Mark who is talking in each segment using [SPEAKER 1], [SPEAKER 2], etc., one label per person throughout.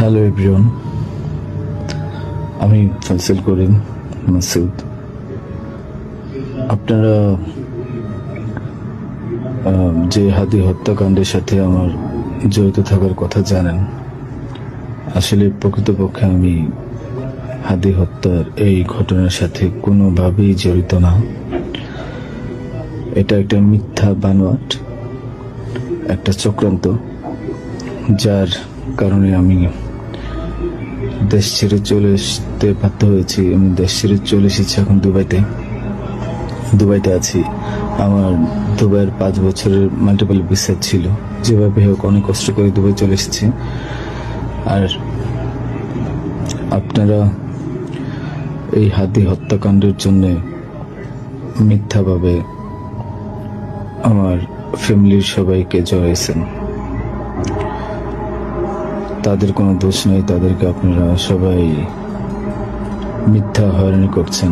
[SPEAKER 1] Hello everyone, আমি ফয়সাল করিম মাসুদ। আপনারা যে হাদি হত্যাকাণ্ডের সাথে আমার জড়িত থাকার কথা জানেন। আসলে প্রকৃতপক্ষে আমি হাদি হত্যার এই ঘটনার সাথে কোনোভাবেই জড়িত না। এটা একটা মিথ্যা বানোয়াট, একটা চক্রান্ত, যার কারণে আমি দেশ ছেড়ে চলে আসতে বাধ্য হয়েছি। আমি দেশ ছেড়ে চলে এসেছি এখন দুবাইতে আছি। আমার দুবাইয়ের 5 বছরের মাল্টিপল ভিসা ছিল। যেভাবে হোক অনেক কষ্ট করে দুবাই চলে এসেছি। আর আপনারা এই হাদি হত্যাকাণ্ডের জন্য মিথ্যাভাবে আমার ফ্যামিলির সবাইকে জড়াইছেন। তাদের কোনো দোষ নেই, তাদেরকে আপনারা সবাই মিথ্যা হয়রানি করছেন।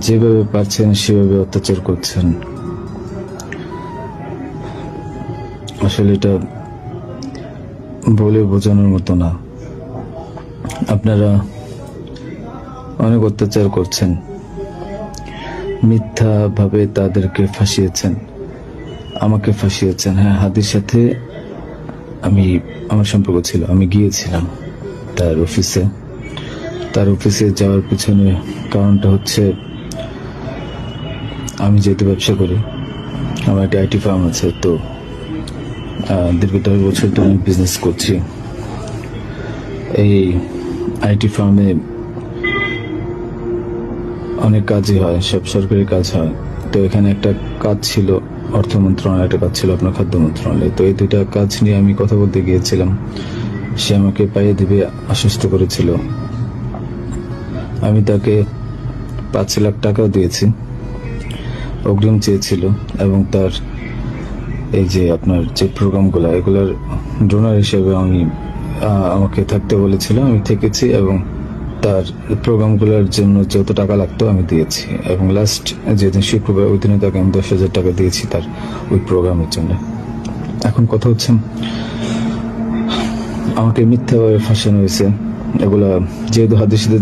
[SPEAKER 1] যেভাবে পারছেন সেভাবে অত্যাচার করছেন। আসলে এটা বলে বোঝানোর মতো না। আপনারা অনেক অত্যাচার করছেন, মিথ্যাভাবে তাদেরকে ফাঁসিয়েছেন, আমাকে ফাঁসিয়েছেন। হ্যাঁ, হাদির সাথে আমার সম্পর্ক ছিল। আমি গিয়েছিলাম তার অফিসে যাওয়ার পিছনে কারণটা হচ্ছে, আমি যেহেতু ব্যবসা করি, আমার একটা আইটি ফার্ম আছে। তো দীর্ঘ 10 বছর তো আমি বিজনেস করছি। এই আইটি ফার্মে অনেক কাজই হয়, সব সরকারি কাজ হয়। তো এখানে একটা কাজ ছিল অর্থ মন্ত্রণালয়, একটা কাজ ছিল আপনার খাদ্য মন্ত্রণালয়। তো এই দুইটা কাজ নিয়ে আমি কথা বলতে গিয়েছিলাম। সে আমাকে পাইয়ে দিবে আশ্বস্ত করেছিল। আমি তাকে 5 লাখ টাকাও দিয়েছি, অগ্রিম চেয়েছিল। এবং তার এই যে আপনার যে প্রোগ্রামগুলো, এগুলোর ডোনার হিসেবে আমাকে থাকতে বলেছিল। আমি থেকেছি এবং তার প্রোগ্রামগুলোর জন্য যত টাকা লাগতো আমি দিয়েছি। এবং লাস্ট যেদিন শুক্রবার, ওই দিনে তাকে আমি 10,000 টাকা দিয়েছি তার ওই প্রোগ্রামের জন্য। এখন কথা হচ্ছে, আমাকে মিথ্যাভাবে ফাঁসানো হয়েছে। এগুলা যেহেতু হাদির সাথে